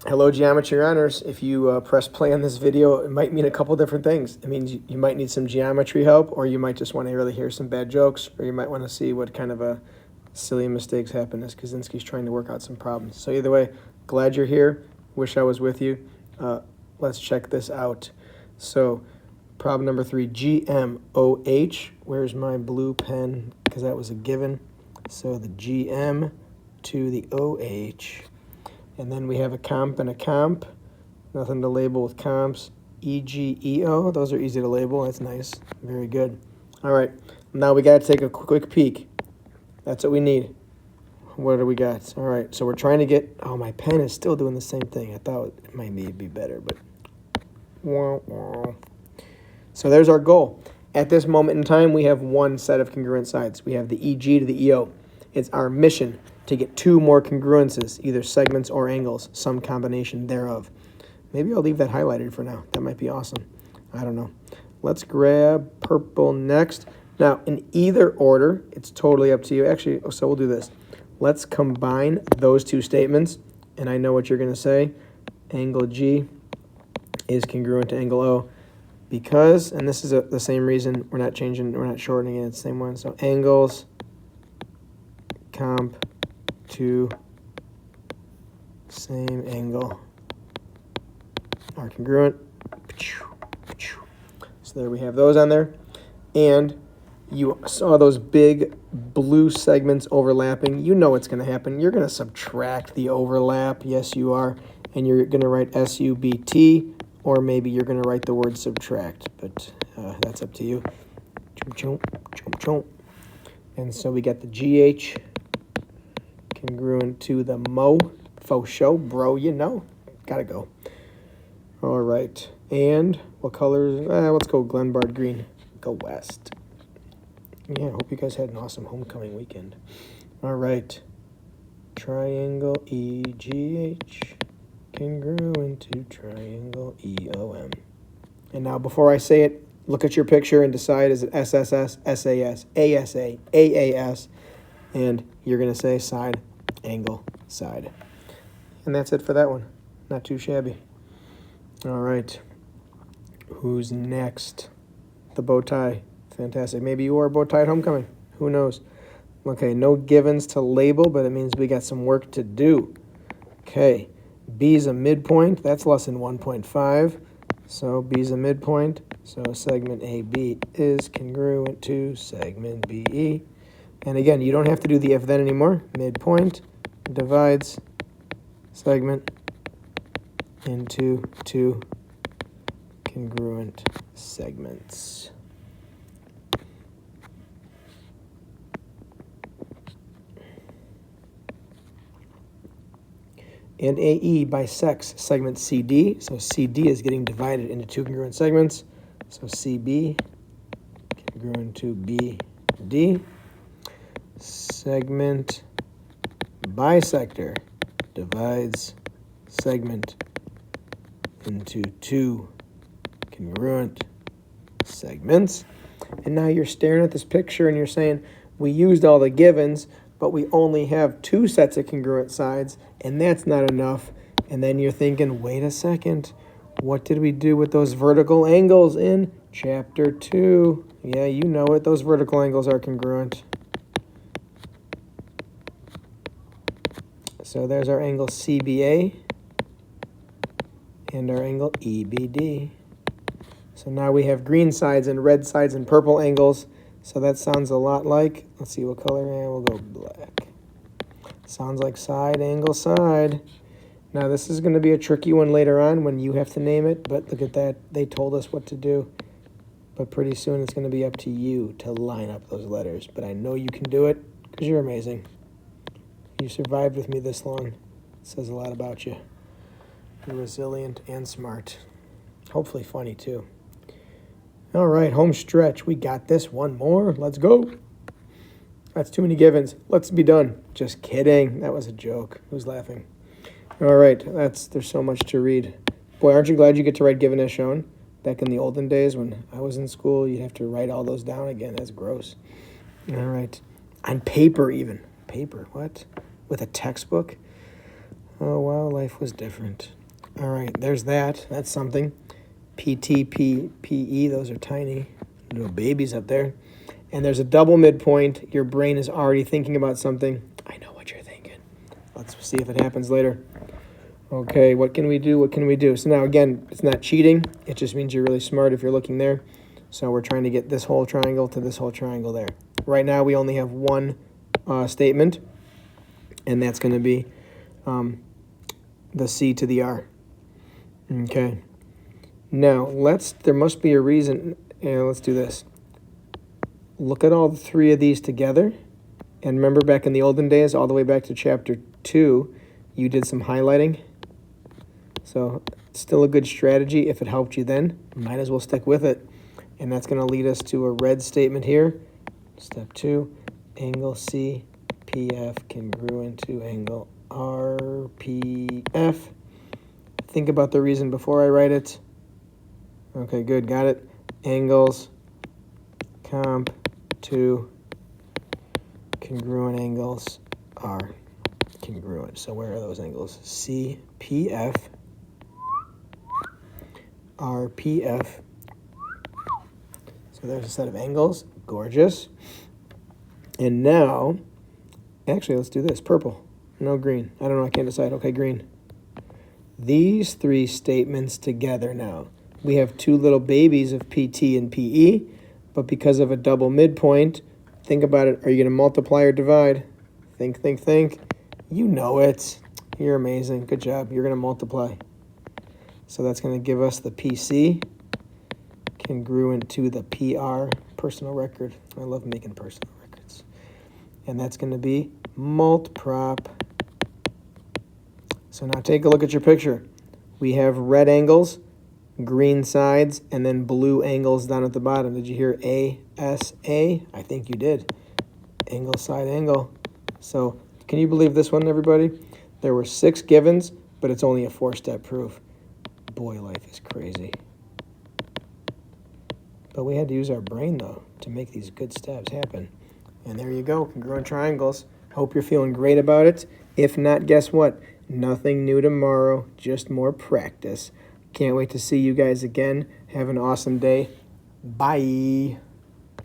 Hello, geometry runners. If you press play on this video, it might mean a couple different things. It means you might need some geometry help, or you might just want to really hear some bad jokes, or you might want to see what kind of silly mistakes happen as Kaczynski's trying to work out some problems. So either way, glad you're here. Wish I was with you. Let's check this out. So problem number 3, GMOH. Where's my blue pen? Because that was a given. So the GM to the OH. And then we have a comp and a comp. Nothing to label with comps. EGEO. Those are easy to label. That's nice. Very good. All right. Now we got to take a quick peek. That's what we need. What do we got? All right. So we're trying to get... Oh, my pen is still doing the same thing. I thought it might be better, but... So there's our goal. At this moment in time, we have one set of congruent sides. We have the EG to the EO. It's our mission to get 2 more congruences, either segments or angles, some combination thereof. Maybe I'll leave that highlighted for now. That might be awesome. I don't know. Let's grab purple next. Now, in either order, it's totally up to you. Actually, so we'll do this. Let's combine those 2 statements, and I know what you're going to say. Angle G is congruent to angle O because, and this is the same reason we're not shortening it. It's the same one. So angles comp to same angle are congruent. So there we have those on there. And you saw those big blue segments overlapping. You know what's going to happen. You're going to subtract the overlap. Yes, you are. And you're going to write SUBT, or maybe you're going to write the word subtract. But that's up to you. And so we got the GH congruent to the mo, faux show, bro, you know, gotta go. All right, and what colors? Let's go Glenbard green, go west. Yeah, I hope you guys had an awesome homecoming weekend. All right, triangle EGH congruent to triangle EOM. And now before I say it, look at your picture and decide, is it SSS, SAS, ASA, AAS, and you're gonna say side, angle, side. And that's it for that one. Not too shabby. All right. Who's next? The bow tie. Fantastic. Maybe you wore a bow tie at homecoming. Who knows? Okay, no givens to label, but it means we got some work to do. Okay. B is a midpoint. That's lesson 1.5. So B is a midpoint. So segment AB is congruent to segment BE. And again, you don't have to do the if then anymore. Midpoint divides segment into 2 congruent segments. And AE bisects segment CD. So CD is getting divided into 2 congruent segments. So CB congruent to BD. Segment bisector divides segment into 2 congruent segments. And now you're staring at this picture and you're saying, we used all the givens, but we only have 2 sets of congruent sides, and that's not enough. And then you're thinking, wait a second, what did we do with those vertical angles in chapter 2? Yeah, you know it, those vertical angles are congruent. So there's our angle CBA and our angle EBD. So now we have green sides and red sides and purple angles. So that sounds a lot like, let's see what color, we'll go black. Sounds like side, angle, side. Now this is going to be a tricky one later on when you have to name it, but look at that. They told us what to do. But pretty soon it's going to be up to you to line up those letters. But I know you can do it because you're amazing. You survived with me this long. It says a lot about you. You're resilient and smart. Hopefully funny too. All right, home stretch. We got this. One more. Let's go. That's too many givens. Let's be done. Just kidding. That was a joke. Who's laughing? All right, there's so much to read. Boy, aren't you glad you get to write given as shown? Back in the olden days when I was in school, you'd have to write all those down again. That's gross. All right. On paper even. Paper, what? With a textbook? Oh, wow, life was different. All right, there's that. That's something. PTPPE, those are tiny little babies up there. And there's a double midpoint. Your brain is already thinking about something. I know what you're thinking. Let's see if it happens later. Okay, what can we do? What can we do? So now, again, it's not cheating. It just means you're really smart if you're looking there. So we're trying to get this whole triangle to this whole triangle there. Right now, we only have one statement, and that's going to be the C to the R. Okay. Now, there must be a reason. Yeah, let's do this. Look at all the three of these together. And remember back in the olden days, all the way back to chapter 2, you did some highlighting. So still a good strategy. If it helped you then, might as well stick with it. And that's going to lead us to a red statement here. Step 2, angle CPF congruent to angle RPF. Think about the reason before I write it. Okay, good, got it. Angles comp to congruent angles are congruent. So where are those angles? CPF, RPF. So there's a set of angles. Gorgeous. And now, actually, let's do this. Purple. No, green. I don't know. I can't decide. Okay, green. These three statements together now. We have two little babies of PT and PE, but because of a double midpoint, think about it. Are you going to multiply or divide? Think, think, think. You know it. You're amazing. Good job. You're going to multiply. So that's going to give us the PC congruent to the PR, personal record. I love making personal records. And that's going to be mult prop. So now take a look at your picture. We have red angles, green sides, and then blue angles down at the bottom. Did you hear ASA? I think you did. Angle, side, angle. So can you believe this one, everybody? There were 6 givens, but it's only a 4-step proof. Boy, life is crazy. But we had to use our brain, though, to make these good steps happen. And there you go, congruent triangles. Hope you're feeling great about it. If not, guess what? Nothing new tomorrow, just more practice. Can't wait to see you guys again. Have an awesome day. Bye.